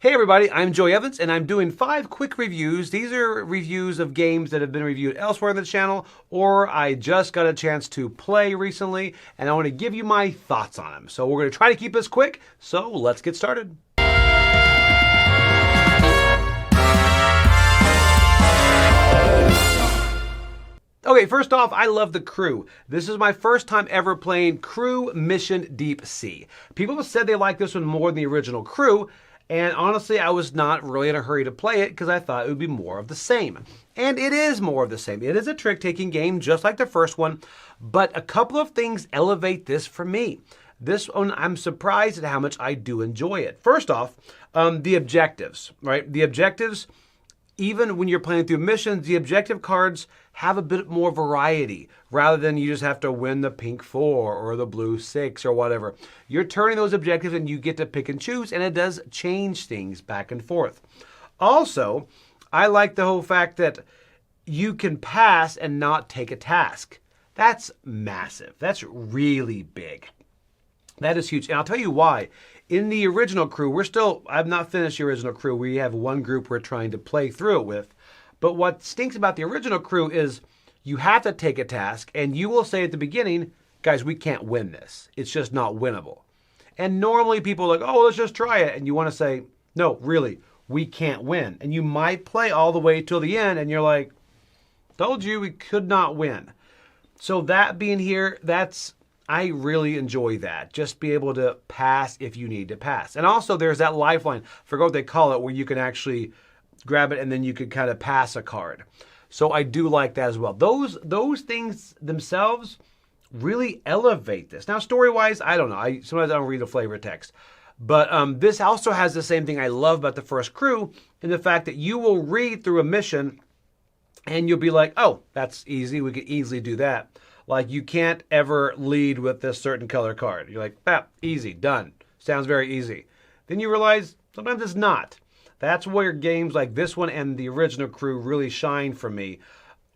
Hey everybody, I'm Joey Evans and I'm doing 5 quick reviews. These are reviews of games that have been reviewed elsewhere on the channel or I just got a chance to play recently and I want to give you my thoughts on them. So we're going to try to keep this quick, so let's get started. Okay, first off, I love The Crew. This is my first time ever playing Crew Mission Deep Sea. People have said they like this one more than the original Crew, and honestly, I was not really in a hurry to play it because I thought it would be more of the same. And it is more of the same. It is a trick-taking game just like the first one, but a couple of things elevate this for me. This one, I'm surprised at how much I do enjoy it. First off, the objectives, right? The objectives, even when you're playing through missions, the objective cards have a bit more variety rather than you just have to win the pink 4 or the blue 6 or whatever. You're turning those objectives and you get to pick and choose, and it does change things back and forth. Also, I like the whole fact that you can pass and not take a task. That's massive. That's really big. That is huge. And I'll tell you why. In the original Crew, I've not finished the original Crew. We have one group we're trying to play through it with. But what stinks about the original Crew is you have to take a task and you will say at the beginning, guys, we can't win this. It's just not winnable. And normally people are like, oh, let's just try it. And you want to say, no, really, we can't win. And you might play all the way till the end and you're like, told you we could not win. So that being here, I really enjoy that. Just be able to pass if you need to pass. And also there's that lifeline, I forgot what they call it, where you can actually grab it and then you can kind of pass a card. So I do like that as well. Those things themselves really elevate this. Now story-wise, I don't know. Sometimes I don't read the flavor text. But this also has the same thing I love about the first Crew in the fact that you will read through a mission and you'll be like, oh, that's easy. We could easily do that. Like you can't ever lead with this certain color card. You're like, easy, done. Sounds very easy. Then you realize sometimes it's not. That's where games like this one and the original Crew really shine for me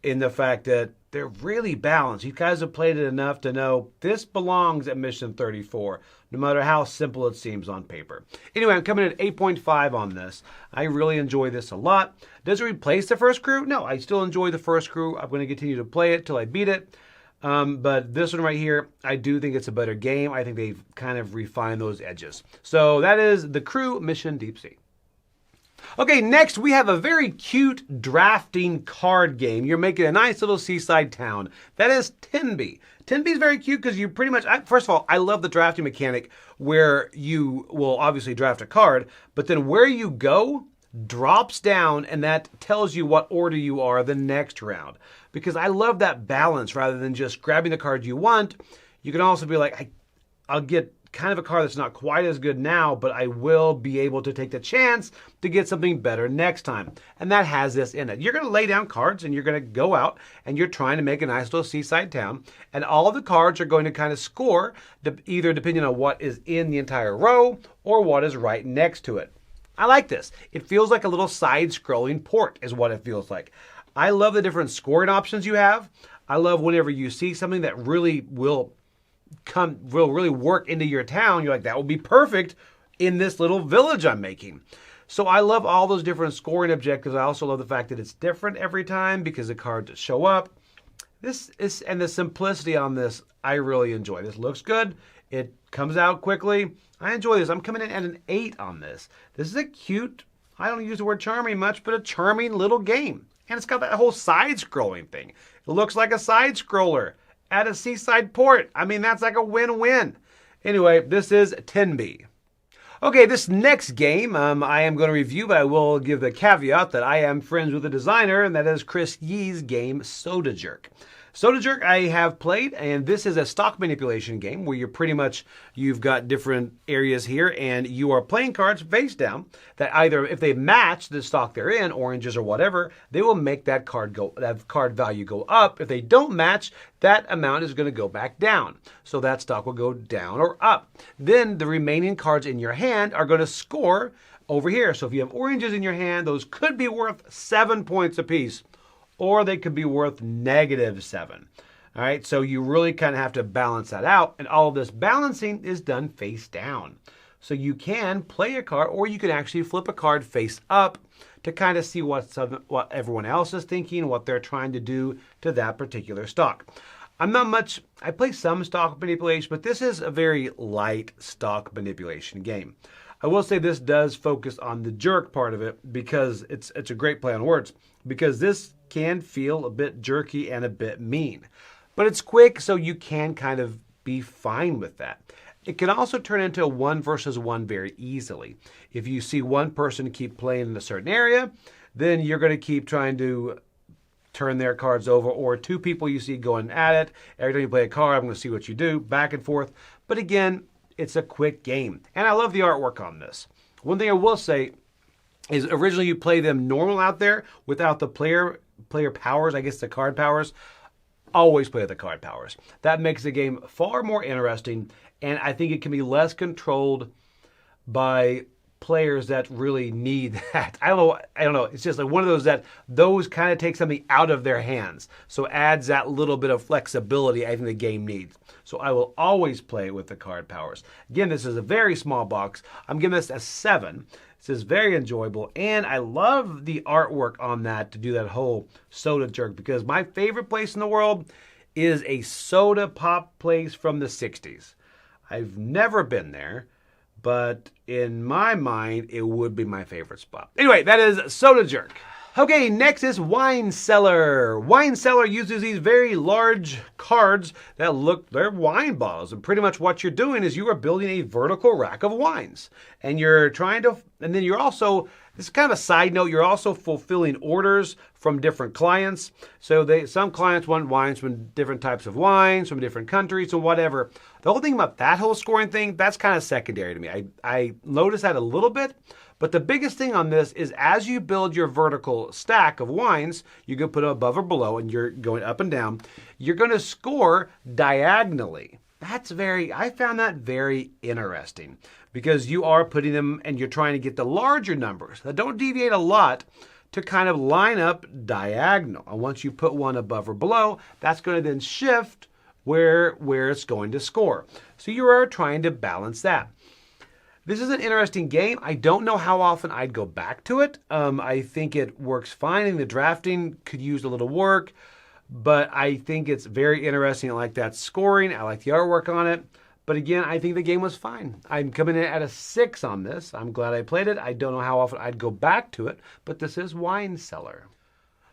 in the fact that they're really balanced. You guys have played it enough to know this belongs at Mission 34, no matter how simple it seems on paper. Anyway, I'm coming at 8.5 on this. I really enjoy this a lot. Does it replace the first Crew? No, I still enjoy the first Crew. I'm going to continue to play it till I beat it. But this one right here, I do think it's a better game. I think they've kind of refined those edges. So that is The Crew Mission Deep Sea. Okay, next we have a very cute drafting card game. You're making a nice little seaside town. That is Tenby. Tenby is very cute because you pretty much, first of all, I love the drafting mechanic where you will obviously draft a card, but then where you go drops down and that tells you what order you are the next round. Because I love that balance rather than just grabbing the card you want. You can also be like, I'll get kind of a card that's not quite as good now, but I will be able to take the chance to get something better next time. And that has this in it. You're going to lay down cards and you're going to go out and you're trying to make a nice little seaside town. And all of the cards are going to kind of score either depending on what is in the entire row or what is right next to it. I like this. It feels like a little side-scrolling port is what it feels like. I love the different scoring options you have. I love whenever you see something that really will really work into your town. You're like, that will be perfect in this little village I'm making. So I love all those different scoring objectives. I also love the fact that it's different every time because the cards show up. And the simplicity on this, I really enjoy. This looks good. It comes out quickly. I enjoy this. I'm coming in at an 8 on this. This is a cute, I don't use the word charming much, but a charming little game. And it's got that whole side-scrolling thing. It looks like a side-scroller at a seaside port. I mean, that's like a win-win. Anyway, this is Tinb. Okay, this next game I am going to review, but I will give the caveat that I am friends with the designer, and that is Chris Yee's game, Soda Jerk. Soda Jerk I have played, and this is a stock manipulation game where you've got different areas here, and you are playing cards face down that either, if they match the stock they're in, oranges or whatever, they will make that card value go up. If they don't match, that amount is going to go back down. So that stock will go down or up. Then the remaining cards in your hand are going to score over here. So if you have oranges in your hand, those could be worth 7 points apiece, or they could be worth -7. All right, so you really kind of have to balance that out, and all of this balancing is done face down. So you can play a card, or you can actually flip a card face up to kind of see what everyone else is thinking, what they're trying to do to that particular stock. I play some stock manipulation, but this is a very light stock manipulation game. I will say this does focus on the jerk part of it because it's a great play on words, because this can feel a bit jerky and a bit mean. But it's quick, so you can kind of be fine with that. It can also turn into a 1 versus 1 very easily. If you see one person keep playing in a certain area, then you're going to keep trying to turn their cards over, or two people you see going at it. Every time you play a card, I'm going to see what you do, back and forth. But again, it's a quick game. And I love the artwork on this. One thing I will say is originally you play them normal out there without the player powers, I guess the card powers. Always play with the card powers. That makes the game far more interesting, and I think it can be less controlled by players that really need that. I don't know. It's just like one of those kind of take something out of their hands. So adds that little bit of flexibility I think the game needs. So I will always play with the card powers. Again, this is a very small box. I'm giving this a 7. This is very enjoyable, and I love the artwork on that to do that whole soda jerk, because my favorite place in the world is a soda pop place from the 60s. I've never been there, but in my mind, it would be my favorite spot. Anyway, that is Soda Jerk. Okay, next is Wine Cellar. Wine Cellar uses these very large cards that they're wine bottles. And pretty much what you're doing is you are building a vertical rack of wines. And then you're also, this is kind of a side note, you're also fulfilling orders from different clients. So some clients want wines from different types of wines, from different countries, or whatever. The whole thing about that whole scoring thing, that's kind of secondary to me. I noticed that a little bit. But the biggest thing on this is as you build your vertical stack of wines, you can put it above or below, and you're going up and down, you're going to score diagonally. I found that very interesting, because you are putting them and you're trying to get the larger numbers that don't deviate a lot to kind of line up diagonal. And once you put one above or below, that's going to then shift where it's going to score. So you are trying to balance that. This is an interesting game. I don't know how often I'd go back to it. I think it works fine, and the drafting could use a little work, but I think it's very interesting. I like that scoring. I like the artwork on it. But again, I think the game was fine. I'm coming in at a 6 on this. I'm glad I played it. I don't know how often I'd go back to it, but this is Wine Cellar.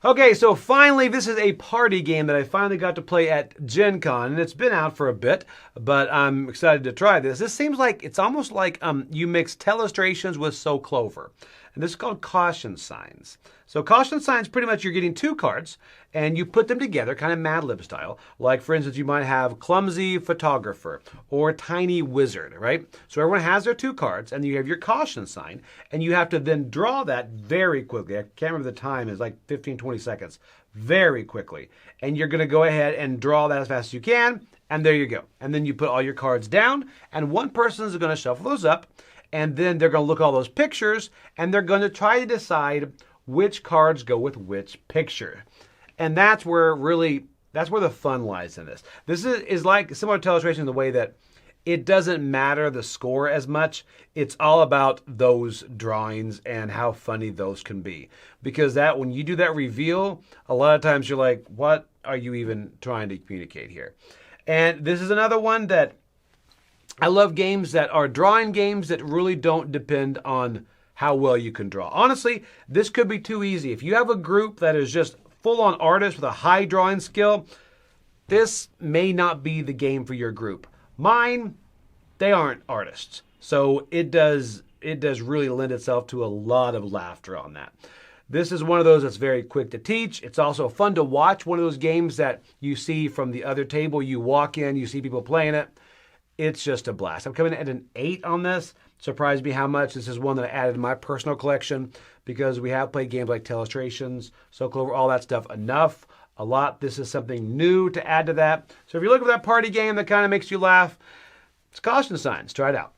Okay, so finally, this is a party game that I finally got to play at Gen Con, and it's been out for a bit, but I'm excited to try this. This seems like, it's almost like you mix Telestrations with So Clover, and this is called Caution Signs. So Caution Signs, pretty much you're getting 2 cards, and you put them together, kind of Mad Lib style. Like, for instance, you might have Clumsy Photographer or Tiny Wizard, right? So everyone has their 2 cards, and you have your Caution Sign, and you have to then draw that very quickly. I can't remember the time. It's like 15, 20 seconds. Very quickly. And you're going to go ahead and draw that as fast as you can, and there you go. And then you put all your cards down, and one person is going to shuffle those up, and then they're going to look at all those pictures, and they're going to try to decide which cards go with which picture. And that's where the fun lies in this. This is like similar to Illustration in the way that it doesn't matter the score as much. It's all about those drawings and how funny those can be. Because when you do that reveal, a lot of times you're like, what are you even trying to communicate here? And this is another one that I love, games that are drawing games that really don't depend on how well you can draw. Honestly, this could be too easy. If you have a group that is just full-on artists with a high drawing skill, this may not be the game for your group. Mine, they aren't artists. So it does really lend itself to a lot of laughter on that. This is one of those that's very quick to teach. It's also fun to watch. One of those games that you see from the other table. You walk in, you see people playing it. It's just a blast. I'm coming in at an 8 on this. Surprised me how much. This is one that I added to my personal collection because we have played games like Telestrations, So Clover, all that stuff enough. A lot. This is something new to add to that. So if you're looking for that party game that kind of makes you laugh, it's Caution Signs. Try it out.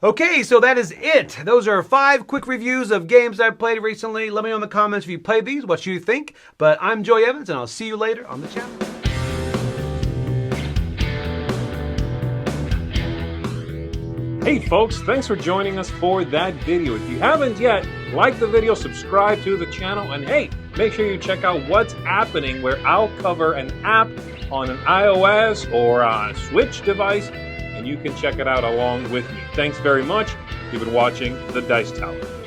Okay, so that is it. Those are 5 quick reviews of games I've played recently. Let me know in the comments if you played these, what you think. But I'm Joey Evans, and I'll see you later on the channel. Hey folks, thanks for joining us for that video. If you haven't yet, like the video, subscribe to the channel, and hey, make sure you check out what's happening where I'll cover an app on an iOS or a Switch device, and you can check it out along with me. Thanks very much. You've been watching The Dice Tower.